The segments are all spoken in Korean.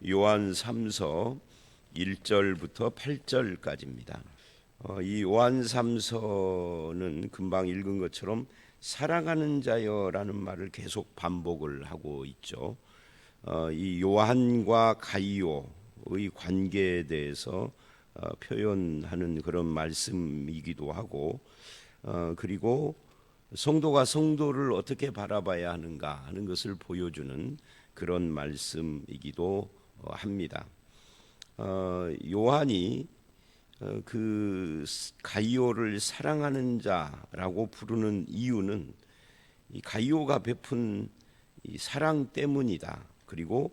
요한 3서 1절부터 8절까지입니다. 이 요한 3서는 금방 읽은 것처럼 사랑하는 자여라는 말을 계속 반복을 하고 있죠. 이 요한과 가이오의 관계에 대해서 표현하는 그런 말씀이기도 하고, 그리고 성도가 성도를 어떻게 바라봐야 하는가 하는 것을 보여주는 그런 말씀이기도 합니다. 요한이 그 가이오를 사랑하는 자라고 부르는 이유는 이 가이오가 베푼 이 사랑 때문이다. 그리고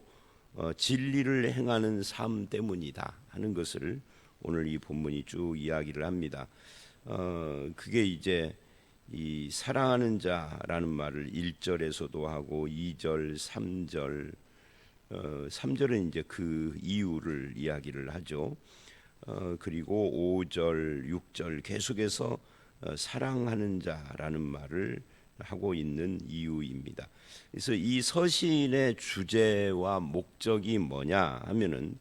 진리를 행하는 삶 때문이다 하는 것을 오늘 이 본문이 쭉 이야기를 합니다. 그게 이제 이 사랑하는 자라는 말을 1절에서도 하고 2절, 3절, 3절은 이제 그 이유를 이야기를 하죠. 그리고 5절, 6절 계속해서 사랑하는 자라는 말을 하고 있는 이유입니다. 그래서 이 서신의 주제와 목적이 뭐냐 하면은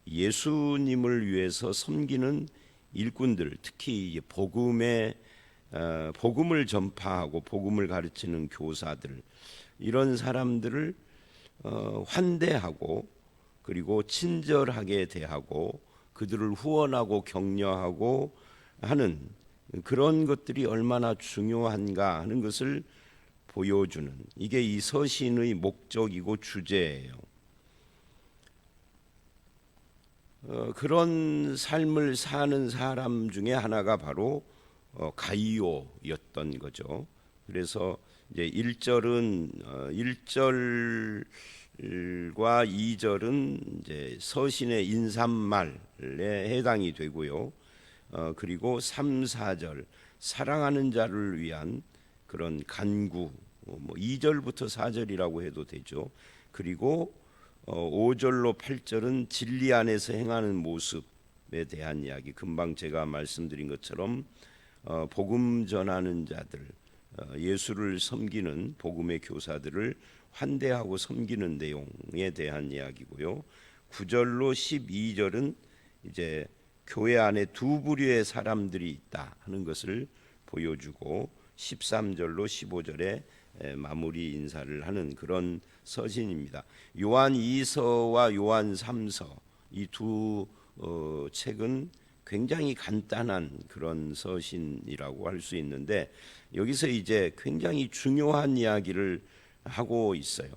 예수님을 위해서 섬기는 일꾼들, 특히 복음을 전파하고 복음을 가르치는 교사들, 이런 사람들을 환대하고 그리고 친절하게 대하고 그들을 후원하고 격려하고 하는 그런 것들이 얼마나 중요한가 하는 것을 보여주는, 이게 이 서신의 목적이고 주제예요. 그런 삶을 사는 사람 중에 하나가 바로 가이오였던 거죠. 그래서 이제 1절과 2절은 이제 서신의 인사말에 해당이 되고요. 그리고 3, 4절 사랑하는 자를 위한 그런 간구, 2절부터 4절이라고 해도 되죠. 그리고 5절로 8절은 진리 안에서 행하는 모습에 대한 이야기, 금방 제가 말씀드린 것처럼 복음 전하는 자들, 예수를 섬기는 복음의 교사들을 환대하고 섬기는 내용에 대한 이야기고요. 9절로 12절은 이제 교회 안에 두 부류의 사람들이 있다 하는 것을 보여주고 13절로 15절에 마무리 인사를 하는 그런 서신입니다. 요한 2서와 요한 3서 이 두 책은 굉장히 간단한 그런 서신이라고 할 수 있는데 여기서 이제 굉장히 중요한 이야기를 하고 있어요.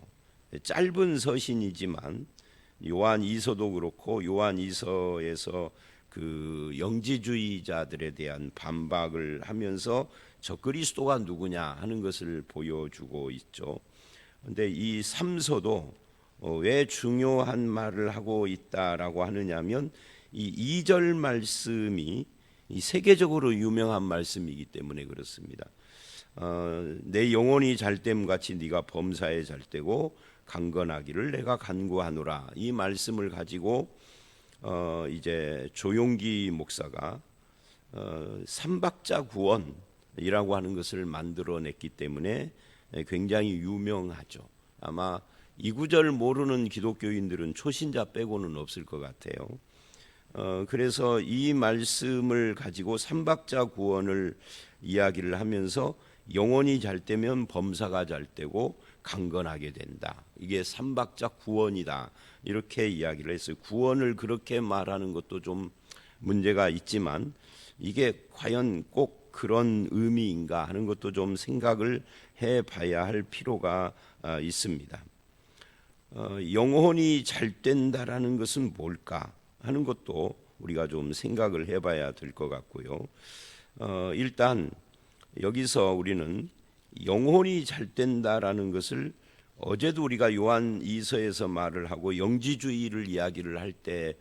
짧은 서신이지만 요한 2서도 그렇고 요한 2서에서 그 영지주의자들에 대한 반박을 하면서 저 그리스도가 누구냐 하는 것을 보여주고 있죠. 그런데 이 3서도 왜 중요한 말을 하고 있다라고 하느냐면 이 2절 말씀이 이 세계적으로 유명한 말씀이기 때문에 그렇습니다. 내 영혼이 잘됨 같이 네가 범사에 잘되고 강건하기를 내가 간구하노라, 이 말씀을 가지고 이제 조용기 목사가 삼박자 구원이라고 하는 것을 만들어냈기 때문에 굉장히 유명하죠. 아마 이 구절 모르는 기독교인들은 초신자 빼고는 없을 것 같아요. 그래서 이 말씀을 가지고 삼박자 구원을 이야기를 하면서 영혼이 잘되면 범사가 잘되고 강건하게 된다, 이게 삼박자 구원이다, 이렇게 이야기를 했어요. 구원을 그렇게 말하는 것도 좀 문제가 있지만 이게 과연 꼭 그런 의미인가 하는 것도 좀 생각을 해봐야 할 필요가 있습니다. 영혼이 잘된다라는 것은 뭘까 하는 것도 우리가 좀 생각을 해봐야 될 것 같고요. 일단 여기서 우리는 영혼이 잘된다라는 것을 어제도 우리가 요한 2서에서 말을 하고 영지주의를 이야기를 할 때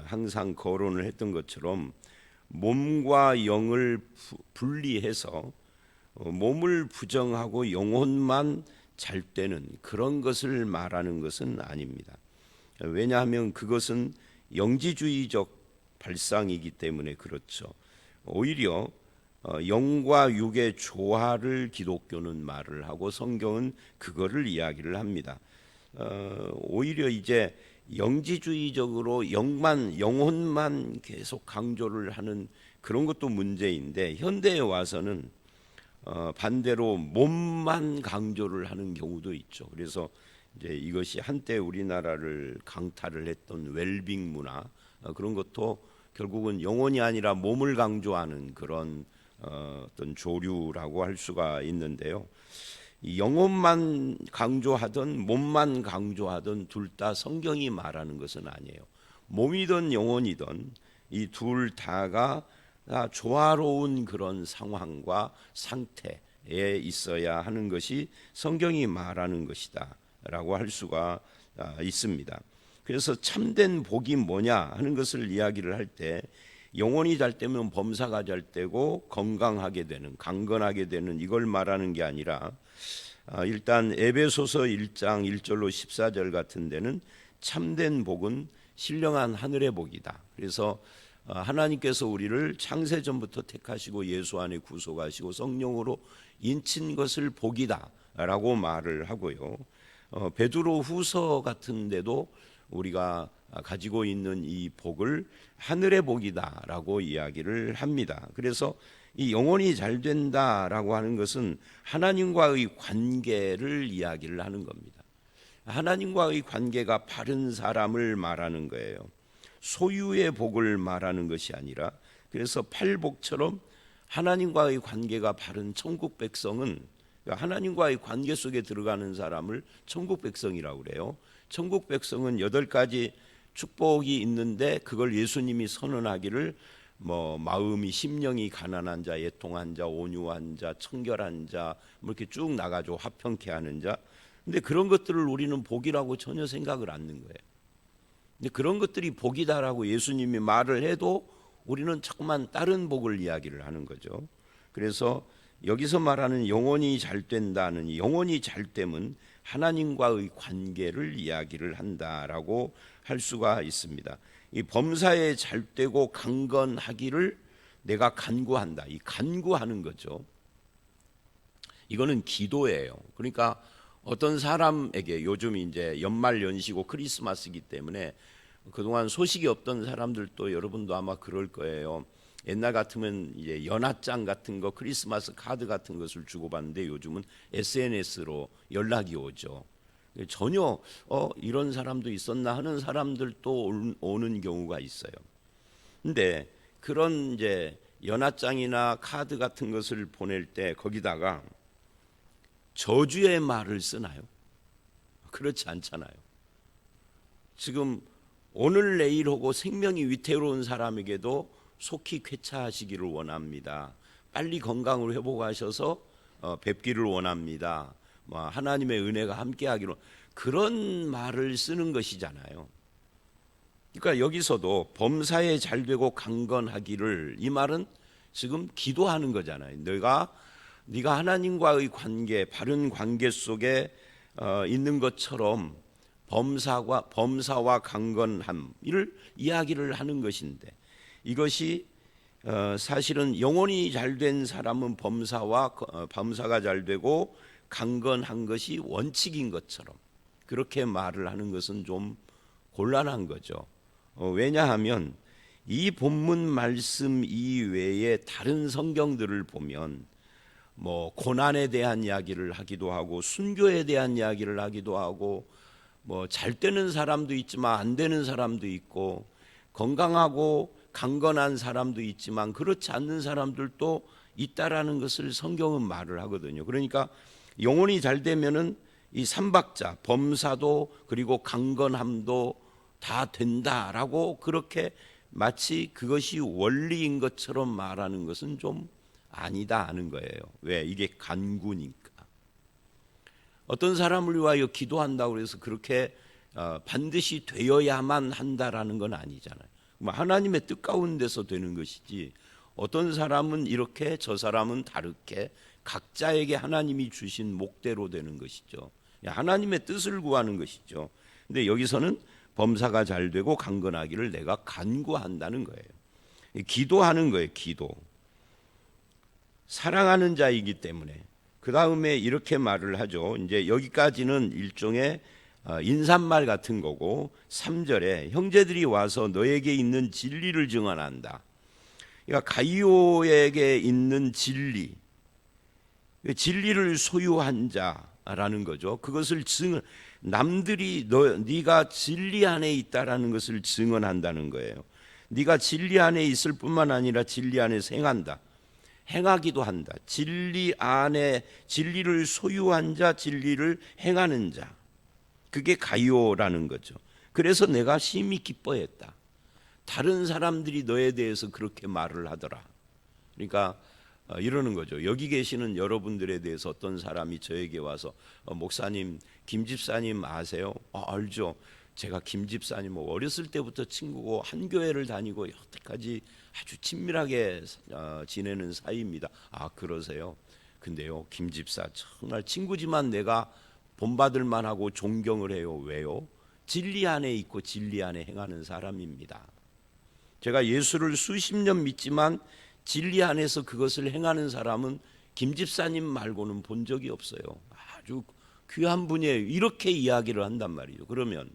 항상 거론을 했던 것처럼 몸과 영을 분리해서 몸을 부정하고 영혼만 잘되는 그런 것을 말하는 것은 아닙니다. 왜냐하면 그것은 영지주의적 발상이기 때문에 그렇죠. 오히려 영과 육의 조화를 기독교는 말을 하고 성경은 그거를 이야기를 합니다. 오히려 이제 영지주의적으로 영혼만 계속 강조를 하는 그런 것도 문제인데, 현대에 와서는 반대로 몸만 강조를 하는 경우도 있죠. 그래서 이제 이것이 한때 우리나라를 강타를 했던 웰빙 문화, 그런 것도 결국은 영혼이 아니라 몸을 강조하는 그런 어떤 조류라고 할 수가 있는데요. 이 영혼만 강조하든 몸만 강조하든 둘 다 성경이 말하는 것은 아니에요. 몸이든 영혼이든 이 둘 다가 다 조화로운 그런 상황과 상태에 있어야 하는 것이 성경이 말하는 것이다라고 할 수가 있습니다. 그래서 참된 복이 뭐냐 하는 것을 이야기를 할 때, 영혼이 잘 되면 범사가 잘 되고 건강하게 되는, 강건하게 되는, 이걸 말하는 게 아니라, 일단 에베소서 1장 1절로 14절 같은 데는 참된 복은 신령한 하늘의 복이다. 그래서 하나님께서 우리를 창세 전부터 택하시고 예수 안에 구속하시고 성령으로 인친 것을 복이다라고 말을 하고요. 베드로 후서 같은 데도 우리가 가지고 있는 이 복을 하늘의 복이다라고 이야기를 합니다. 그래서 이 영혼이 잘 된다라고 하는 것은 하나님과의 관계를 이야기를 하는 겁니다. 하나님과의 관계가 바른 사람을 말하는 거예요. 소유의 복을 말하는 것이 아니라, 그래서 팔복처럼 하나님과의 관계가 바른 천국 백성은, 하나님과의 관계 속에 들어가는 사람을 천국 백성이라고 그래요. 천국 백성은 8가지 축복이 있는데 그걸 예수님이 선언하기를 마음이 심령이 가난한 자, 애통한 자, 온유한 자, 청결한 자, 이렇게 쭉 나가죠. 화평케 하는 자. 근데 그런 것들을 우리는 복이라고 전혀 생각을 않는 거예요. 근데 그런 것들이 복이다라고 예수님이 말을 해도 우리는 자꾸만 다른 복을 이야기를 하는 거죠. 그래서 여기서 말하는 영혼이 잘 된다는, 이 영혼이 잘 되면 하나님과의 관계를 이야기를 한다라고 할 수가 있습니다. 이 범사에 잘 되고 강건하기를 내가 간구한다. 이 간구하는 거죠. 이거는 기도예요. 그러니까 어떤 사람에게, 요즘 이제 연말 연시고 크리스마스이기 때문에 그동안 소식이 없던 사람들도 여러분도 아마 그럴 거예요. 옛날 같으면 이제 연하장 같은 거, 크리스마스 카드 같은 것을 주고받는데 요즘은 SNS로 연락이 오죠. 전혀 이런 사람도 있었나 하는 사람들도 오는 경우가 있어요. 근데 그런 이제 연하장이나 카드 같은 것을 보낼 때 거기다가 저주의 말을 쓰나요? 그렇지 않잖아요. 지금 오늘 내일 하고 생명이 위태로운 사람에게도 속히 쾌차하시기를 원합니다. 빨리 건강을 회복하셔서 뵙기를 원합니다. 하나님의 은혜가 함께하기를, 그런 말을 쓰는 것이잖아요. 그러니까 여기서도 범사에 잘 되고 강건하기를, 이 말은 지금 기도하는 거잖아요. 네가 하나님과의 관계, 바른 관계 속에 있는 것처럼 범사와 강건함을 이야기를 하는 것인데, 이것이 사실은 영혼이 잘 된 사람은 범사가 잘 되고 강건한 것이 원칙인 것처럼 그렇게 말을 하는 것은 좀 곤란한 거죠. 왜냐하면 이 본문 말씀 이외에 다른 성경들을 보면 고난에 대한 이야기를 하기도 하고 순교에 대한 이야기를 하기도 하고 잘 되는 사람도 있지만 안 되는 사람도 있고 건강하고 강건한 사람도 있지만 그렇지 않는 사람들도 있다라는 것을 성경은 말을 하거든요. 그러니까 영혼이 잘 되면은 이 삼박자, 범사도 그리고 강건함도 다 된다라고 그렇게 마치 그것이 원리인 것처럼 말하는 것은 좀 아니다 하는 거예요. 왜? 이게 간구니까. 어떤 사람을 위하여 기도한다고 해서 그렇게 반드시 되어야만 한다라는 건 아니잖아요. 하나님의 뜻 가운데서 되는 것이지, 어떤 사람은 이렇게 저 사람은 다르게 각자에게 하나님이 주신 목대로 되는 것이죠. 하나님의 뜻을 구하는 것이죠. 근데 여기서는 범사가 잘 되고 강건하기를 내가 간구한다는 거예요. 기도하는 거예요. 기도. 사랑하는 자이기 때문에. 그 다음에 이렇게 말을 하죠. 이제 여기까지는 일종의 인사말 같은 거고, 3절에 형제들이 와서 너에게 있는 진리를 증언한다. 그러니까 가이오에게 있는 진리를 소유한 자라는 거죠. 그것을 남들이 네가 진리 안에 있다라는 것을 증언한다는 거예요. 네가 진리 안에 있을 뿐만 아니라 진리 안에서 행하기도 한다. 진리 안에 진리를 소유한 자, 진리를 행하는 자, 그게 가이오라는 거죠. 그래서 내가 심히 기뻐했다. 다른 사람들이 너에 대해서 그렇게 말을 하더라. 그러니까 이러는 거죠. 여기 계시는 여러분들에 대해서 어떤 사람이 저에게 와서 목사님, 김 집사님 아세요? 알죠. 제가 김 집사님 어렸을 때부터 친구고 한 교회를 다니고 여태까지 아주 친밀하게 지내는 사이입니다. 그러세요? 근데요, 김 집사 정말 친구지만 내가 본받을 만하고 존경을 해요. 왜요? 진리 안에 있고 진리 안에 행하는 사람입니다. 제가 예수를 수십 년 믿지만 진리 안에서 그것을 행하는 사람은 김 집사님 말고는 본 적이 없어요. 아주 귀한 분이에요. 이렇게 이야기를 한단 말이죠. 그러면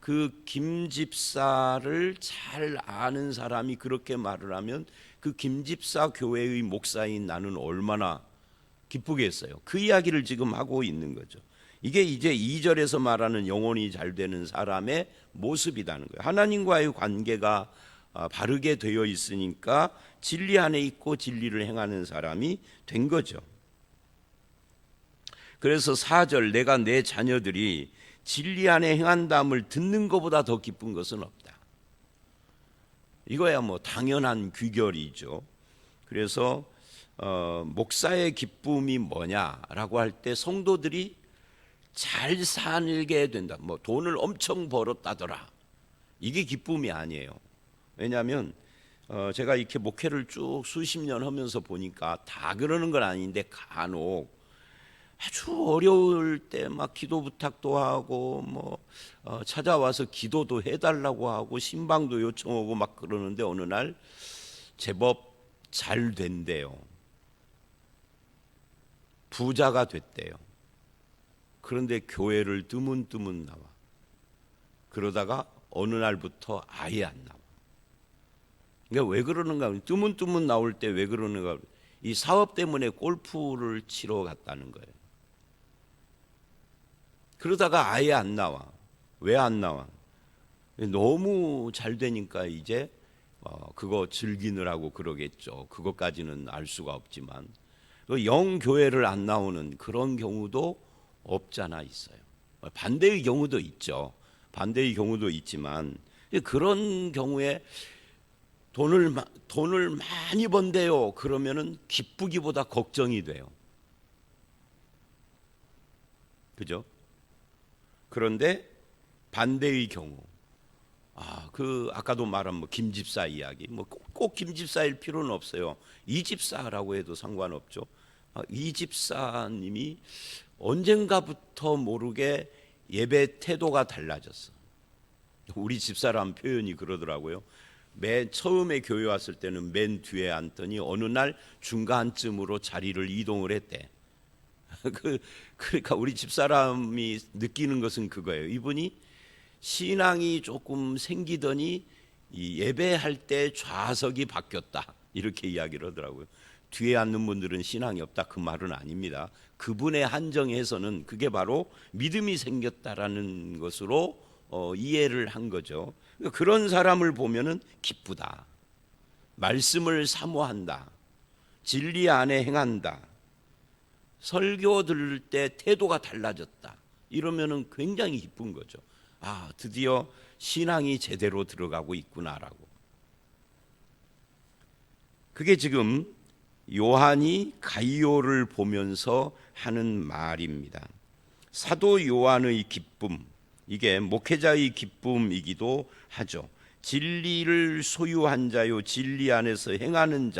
그 김 집사를 잘 아는 사람이 그렇게 말을 하면 그 김 집사 교회의 목사인 나는 얼마나 기쁘겠어요. 그 이야기를 지금 하고 있는 거죠. 이게 이제 2절에서 말하는 영혼이 잘 되는 사람의 모습이라는 거예요. 하나님과의 관계가 바르게 되어 있으니까 진리 안에 있고 진리를 행하는 사람이 된 거죠. 그래서 4절, 내가 내 자녀들이 진리 안에 행한다함을 듣는 것보다 더 기쁜 것은 없다. 이거야 당연한 귀결이죠. 그래서 목사의 기쁨이 뭐냐라고 할 때 성도들이 잘 살게 된다. 돈을 엄청 벌었다더라. 이게 기쁨이 아니에요. 왜냐하면 제가 이렇게 목회를 쭉 수십 년 하면서 보니까 다 그러는 건 아닌데 간혹 아주 어려울 때 막 기도 부탁도 하고 찾아와서 기도도 해달라고 하고 신방도 요청하고 막 그러는데 어느 날 제법 잘 된대요. 부자가 됐대요. 그런데 교회를 뜨문뜨문 나와. 그러다가 어느 날부터 아예 안 나와. 그러니까 왜 그러는가? 뜨문뜨문 나올 때 왜 그러는가? 이 사업 때문에 골프를 치러 갔다는 거예요. 그러다가 아예 안 나와. 왜 안 나와? 너무 잘 되니까 이제 그거 즐기느라고 그러겠죠. 그것까지는 알 수가 없지만 영 교회를 안 나오는 그런 경우도 없잖아 있어요. 반대의 경우도 있죠. 반대의 경우도 있지만 그런 경우에 돈을 많이 번대요. 그러면은 기쁘기보다 걱정이 돼요. 그죠? 그런데 반대의 경우, 아까도 말한 김 집사 이야기, 꼭 김 집사일 필요는 없어요. 이 집사라고 해도 상관없죠. 이 집사님이 언젠가부터 모르게 예배 태도가 달라졌어. 우리 집사람 표현이 그러더라고요. 맨 처음에 교회 왔을 때는 맨 뒤에 앉더니 어느 날 중간쯤으로 자리를 이동을 했대. 그러니까 우리 집사람이 느끼는 것은 그거예요. 이분이 신앙이 조금 생기더니 이 예배할 때 좌석이 바뀌었다. 이렇게 이야기를 하더라고요. 뒤에 앉는 분들은 신앙이 없다 그 말은 아닙니다. 그분의 한정에서는 그게 바로 믿음이 생겼다라는 것으로 이해를 한 거죠. 그런 사람을 보면은 기쁘다. 말씀을 사모한다. 진리 안에 행한다. 설교 들을 때 태도가 달라졌다. 이러면은 굉장히 기쁜 거죠. 드디어 신앙이 제대로 들어가고 있구나라고. 그게 지금 요한이 가이오를 보면서 하는 말입니다. 사도 요한의 기쁨, 이게 목회자의 기쁨이기도 하죠. 진리를 소유한 자요 진리 안에서 행하는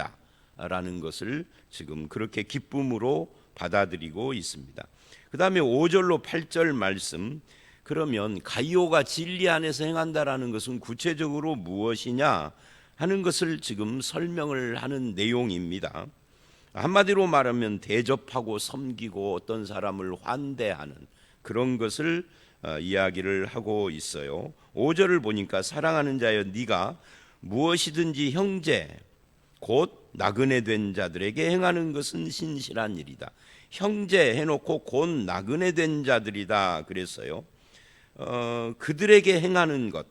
자라는 것을 지금 그렇게 기쁨으로 받아들이고 있습니다. 그 다음에 5절로 8절 말씀, 그러면 가이오가 진리 안에서 행한다라는 것은 구체적으로 무엇이냐 하는 것을 지금 설명을 하는 내용입니다. 한마디로 말하면 대접하고 섬기고 어떤 사람을 환대하는 그런 것을 이야기를 하고 있어요. 5절을 보니까 사랑하는 자여 네가 무엇이든지 형제 곧 나그네 된 자들에게 행하는 것은 신실한 일이다. 형제 해놓고 곧 나그네 된 자들이다 그랬어요. 그들에게 행하는 것,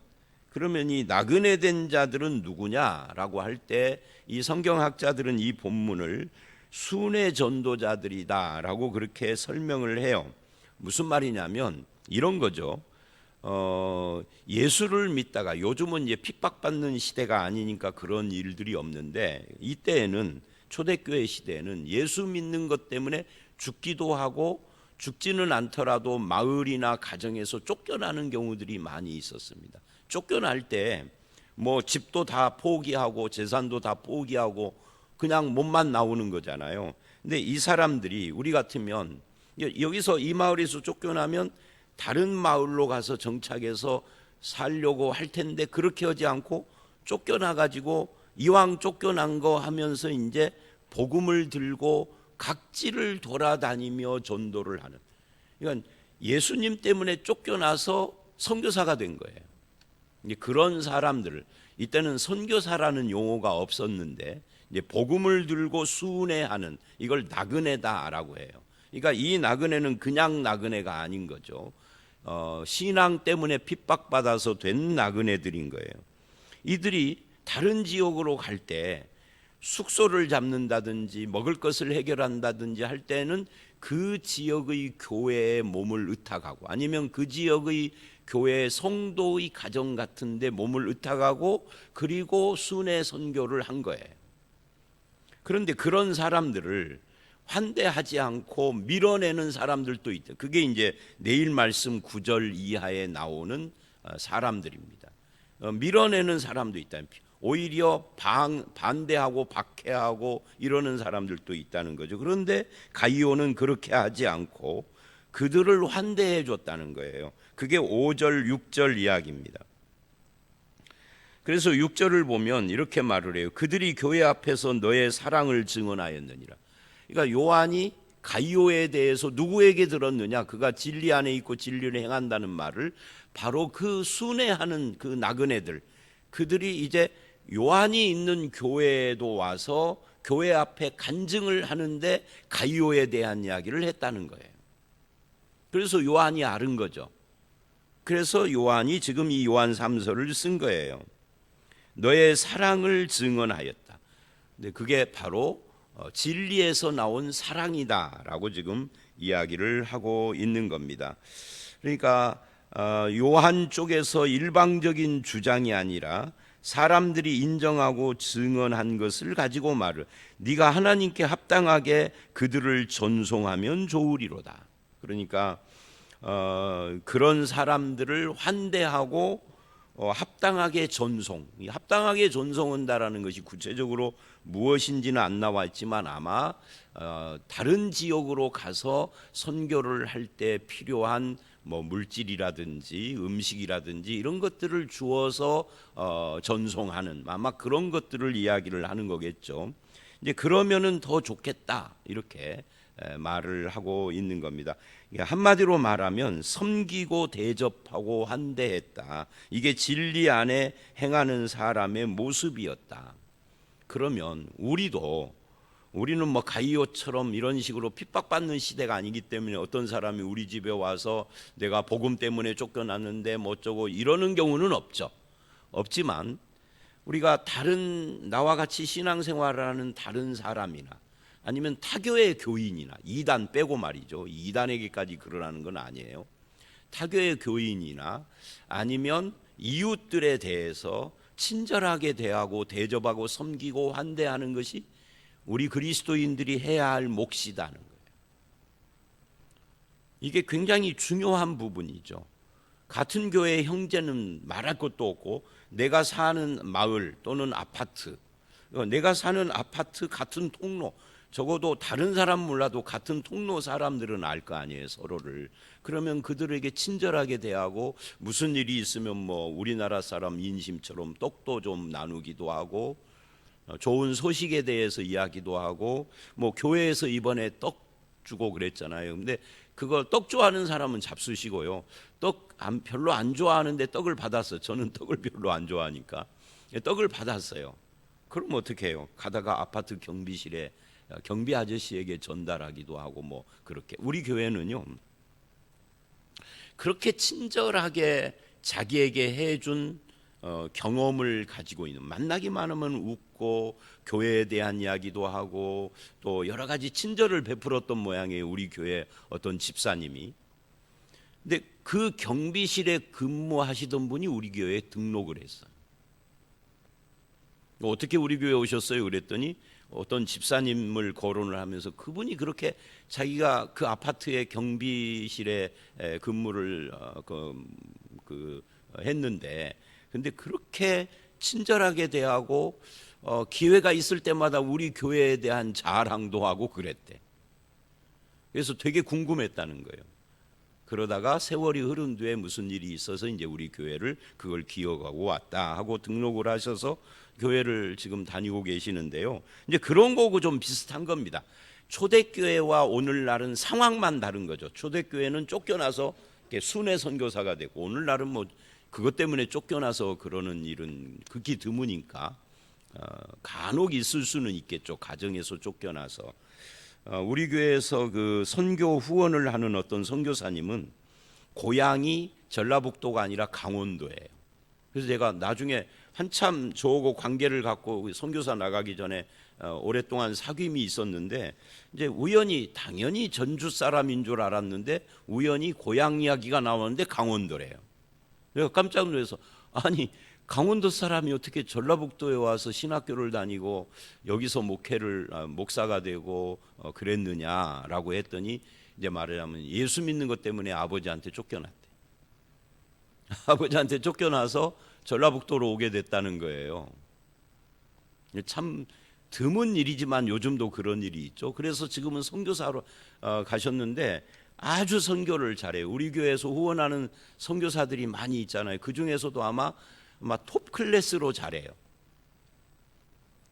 그러면 이 나그네 된 자들은 누구냐라고 할 때 이 성경학자들은 이 본문을 순회 전도자들이다라고 그렇게 설명을 해요. 무슨 말이냐면 이런 거죠. 예수를 믿다가, 요즘은 이제 핍박받는 시대가 아니니까 그런 일들이 없는데, 이때에는, 초대교회 시대에는 예수 믿는 것 때문에 죽기도 하고 죽지는 않더라도 마을이나 가정에서 쫓겨나는 경우들이 많이 있었습니다. 쫓겨날 때 뭐 집도 다 포기하고 재산도 다 포기하고 그냥 몸만 나오는 거잖아요. 근데 이 사람들이, 우리 같으면 여기서 이 마을에서 쫓겨나면 다른 마을로 가서 정착해서 살려고 할 텐데, 그렇게 하지 않고 쫓겨나 가지고 이왕 쫓겨난 거 하면서 이제 복음을 들고 각지를 돌아다니며 전도를 하는, 그러니까 예수님 때문에 쫓겨나서 선교사가 된 거예요. 그런 사람들을, 이때는 선교사라는 용어가 없었는데 이제 복음을 들고 순회하는, 이걸 나그네다라고 해요. 그러니까 이 나그네는 그냥 나그네가 아닌 거죠. 신앙 때문에 핍박받아서 된 나그네들인 거예요. 이들이 다른 지역으로 갈 때 숙소를 잡는다든지 먹을 것을 해결한다든지 할 때는 그 지역의 교회에 몸을 의탁하고, 아니면 그 지역의 교회 성도의 가정 같은 데 몸을 의탁하고, 그리고 순회 선교를 한 거예요. 그런데 그런 사람들을 환대하지 않고 밀어내는 사람들도 있다. 그게 이제 내일 말씀 9절 이하에 나오는 사람들입니다. 밀어내는 사람도 있다. 오히려 반대하고 박해하고 이러는 사람들도 있다는 거죠. 그런데 가이오는 그렇게 하지 않고 그들을 환대해 줬다는 거예요. 그게 5절 6절 이야기입니다. 그래서 6절을 보면 이렇게 말을 해요. 그들이 교회 앞에서 너의 사랑을 증언하였느니라. 그러니까 요한이 가이오에 대해서 누구에게 들었느냐, 그가 진리 안에 있고 진리를 행한다는 말을 바로 그 순회하는 그 나그네들, 그들이 이제 요한이 있는 교회에도 와서 교회 앞에 간증을 하는데 가이오에 대한 이야기를 했다는 거예요. 그래서 요한이 알은 거죠. 그래서 요한이 지금 이 요한 3서를 쓴 거예요. 너의 사랑을 증언하였다. 근데 그게 바로 진리에서 나온 사랑이다라고 지금 이야기를 하고 있는 겁니다. 그러니까 요한 쪽에서 일방적인 주장이 아니라 사람들이 인정하고 증언한 것을 가지고 말을, 네가 하나님께 합당하게 그들을 전송하면 좋으리로다. 그러니까 그런 사람들을 환대하고 합당하게 전송, 합당하게 전송한다라는 것이 구체적으로 무엇인지는 안 나와 있지만 아마 다른 지역으로 가서 선교를 할 때 필요한 뭐 물질이라든지 음식이라든지 이런 것들을 주어서 전송하는, 아마 그런 것들을 이야기를 하는 거겠죠. 이제 그러면은 더 좋겠다, 이렇게 말을 하고 있는 겁니다. 한마디로 말하면 섬기고 대접하고 환대했다. 이게 진리 안에 행하는 사람의 모습이었다. 그러면 우리는 뭐 가이오처럼 이런 식으로 핍박받는 시대가 아니기 때문에 어떤 사람이 우리 집에 와서 내가 복음 때문에 쫓겨났는데 뭐 어쩌고 이러는 경우는 없지만, 우리가 다른 나와 같이 신앙생활을 하는 다른 사람이나 아니면 타교의 교인이나, 이단 빼고 말이죠, 이단에게까지 그러라는 건 아니에요. 타교의 교인이나 아니면 이웃들에 대해서 친절하게 대하고 대접하고 섬기고 환대하는 것이 우리 그리스도인들이 해야 할 몫이다는 거예요. 이게 굉장히 중요한 부분이죠. 같은 교회의 형제는 말할 것도 없고, 내가 사는 마을 또는 아파트, 내가 사는 아파트 같은 통로, 적어도 다른 사람 몰라도 같은 통로 사람들은 알 거 아니에요, 서로를. 그러면 그들에게 친절하게 대하고, 무슨 일이 있으면 뭐 우리나라 사람 인심처럼 떡도 좀 나누기도 하고, 좋은 소식에 대해서 이야기도 하고, 뭐 교회에서 이번에 떡 주고 그랬잖아요. 근데 그거 떡 좋아하는 사람은 잡수시고요. 별로 안 좋아하는데 떡을 받았어요. 저는 떡을 별로 안 좋아하니까 떡을 받았어요. 그럼 어떻게 해요? 가다가 아파트 경비실에 경비 아저씨에게 전달하기도 하고 뭐 그렇게. 우리 교회는요, 그렇게 친절하게 자기에게 해준 경험을 가지고 있는, 만나기만 하면 웃고 교회에 대한 이야기도 하고 또 여러 가지 친절을 베풀었던 모양이에요, 우리 교회 어떤 집사님이. 근데 그 경비실에 근무하시던 분이 우리 교회에 등록을 했어요. 어떻게 우리 교회에 오셨어요? 그랬더니 어떤 집사님을 거론을 하면서 그분이 그렇게 자기가 그 아파트의 경비실에 근무를 했는데, 근데 그렇게 친절하게 대하고 기회가 있을 때마다 우리 교회에 대한 자랑도 하고 그랬대. 그래서 되게 궁금했다는 거예요. 그러다가 세월이 흐른 뒤에 무슨 일이 있어서 이제 우리 교회를 그걸 기억하고 왔다 하고 등록을 하셔서 교회를 지금 다니고 계시는데요. 이제 그런 거고 좀 비슷한 겁니다. 초대교회와 오늘날은 상황만 다른 거죠. 초대교회는 쫓겨나서 순회 선교사가 되고, 오늘날은 뭐 그것 때문에 쫓겨나서 그러는 일은 극히 드무니까 간혹 있을 수는 있겠죠. 가정에서 쫓겨나서. 우리 교회에서 그 선교 후원을 하는 어떤 선교사님은 고향이 전라북도가 아니라 강원도예요. 그래서 제가 나중에 한참 저하고 관계를 갖고 선교사 나가기 전에 오랫동안 사귐이 있었는데, 이제 우연히, 당연히 전주 사람인 줄 알았는데 우연히 고향 이야기가 나오는데 강원도래요. 내가 깜짝 놀라서, 아니 강원도 사람이 어떻게 전라북도에 와서 신학교를 다니고 여기서 목사가 되고 그랬느냐라고 했더니, 이제 말하자면 예수 믿는 것 때문에 아버지한테 쫓겨났대. 아버지한테 쫓겨나서 전라북도로 오게 됐다는 거예요. 참 드문 일이지만 요즘도 그런 일이 있죠. 그래서 지금은 선교사로 가셨는데 아주 선교를 잘해요. 우리 교회에서 후원하는 선교사들이 많이 있잖아요. 그 중에서도 아마 톱 클래스로 잘해요.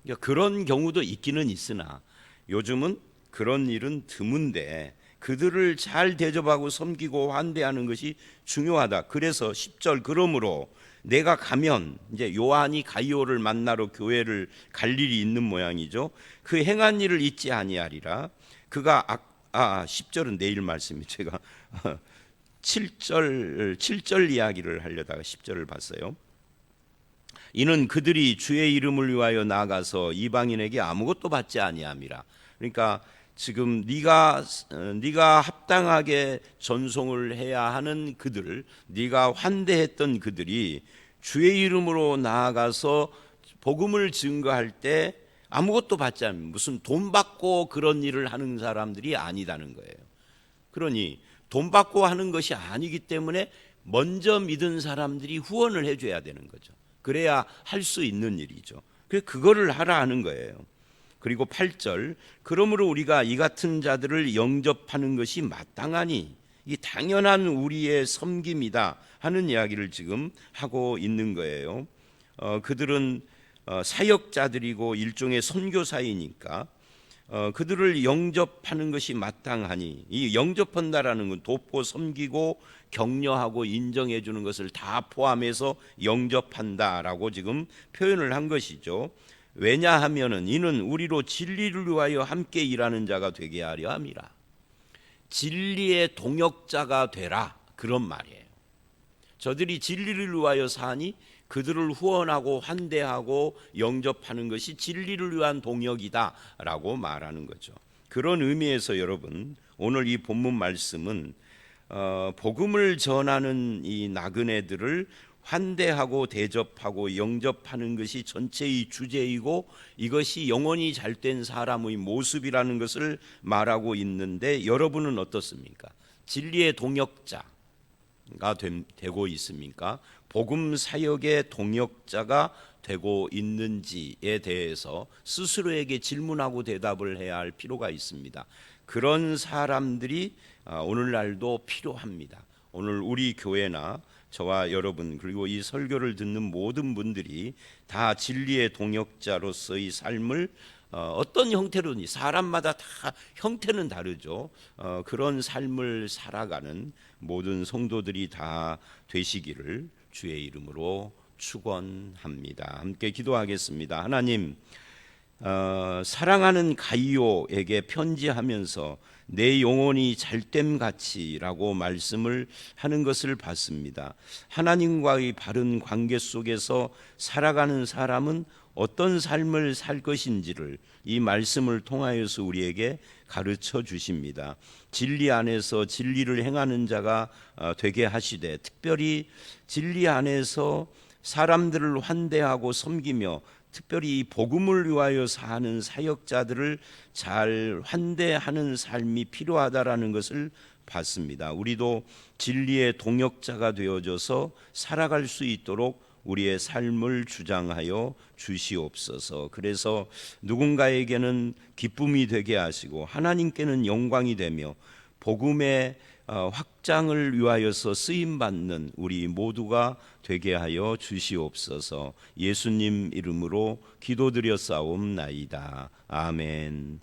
그러니까 그런 경우도 있기는 있으나 요즘은 그런 일은 드문데 그들을 잘 대접하고 섬기고 환대하는 것이 중요하다. 그래서 10절, 그러므로 내가 가면, 이제 요한이 가이오를 만나러 교회를 갈 일이 있는 모양이죠. 그 행한 일을 잊지 아니하리라. 그가 10절은 내일 말씀이, 제가 7절 이야기를 하려다가 10절을 봤어요. 이는 그들이 주의 이름을 위하여 나아가서 이방인에게 아무것도 받지 아니함이라. 그러니까 지금 네가 합당하게 전송을 해야 하는 그들, 네가 환대했던 그들이 주의 이름으로 나아가서 복음을 증거할 때 아무것도 받지 않으면, 무슨 돈 받고 그런 일을 하는 사람들이 아니다는 거예요. 그러니 돈 받고 하는 것이 아니기 때문에 먼저 믿은 사람들이 후원을 해줘야 되는 거죠. 그래야 할 수 있는 일이죠. 그래서 그거를 하라 하는 거예요. 그리고 8절, 그러므로 우리가 이 같은 자들을 영접하는 것이 마땅하니, 이 당연한 우리의 섬김이다 하는 이야기를 지금 하고 있는 거예요. 그들은 사역자들이고 일종의 선교사이니까 그들을 영접하는 것이 마땅하니, 이 영접한다라는 건 돕고 섬기고 격려하고 인정해 주는 것을 다 포함해서 영접한다라고 지금 표현을 한 것이죠. 왜냐하면은 이는 우리로 진리를 위하여 함께 일하는 자가 되게 하려 함이라. 진리의 동역자가 되라, 그런 말이에요. 저들이 진리를 위하여 사니 그들을 후원하고 환대하고 영접하는 것이 진리를 위한 동역이다라고 말하는 거죠. 그런 의미에서 여러분, 오늘 이 본문 말씀은 복음을 전하는 이 나그네들을 환대하고 대접하고 영접하는 것이 전체의 주제이고, 이것이 영혼이 잘된 사람의 모습이라는 것을 말하고 있는데, 여러분은 어떻습니까? 진리의 동역자가 되고 있습니까? 복음 사역의 동역자가 되고 있는지에 대해서 스스로에게 질문하고 대답을 해야 할 필요가 있습니다. 그런 사람들이 오늘날도 필요합니다. 오늘 우리 교회나 저와 여러분, 그리고 이 설교를 듣는 모든 분들이 다 진리의 동역자로서의 삶을 어떤 형태로니 사람마다 다 형태는 다르죠. 그런 삶을 살아가는 모든 성도들이 다 되시기를 주의 이름으로 축원합니다. 함께 기도하겠습니다. 하나님, 사랑하는 가이오에게 편지하면서 내 영혼이 잘됨같이라고 말씀을 하는 것을 봤습니다. 하나님과의 바른 관계 속에서 살아가는 사람은 어떤 삶을 살 것인지를 이 말씀을 통하여서 우리에게 가르쳐 주십니다. 진리 안에서 진리를 행하는 자가 되게 하시되, 특별히 진리 안에서 사람들을 환대하고 섬기며 특별히 이 복음을 위하여 사는 사역자들을 잘 환대하는 삶이 필요하다라는 것을 봤습니다. 우리도 진리의 동역자가 되어져서 살아갈 수 있도록 우리의 삶을 주장하여 주시옵소서. 그래서 누군가에게는 기쁨이 되게 하시고 하나님께는 영광이 되며 복음의 확장을 위하여서 쓰임받는 우리 모두가 되게 하여 주시옵소서. 예수님 이름으로 기도드렸사옵나이다. 아멘.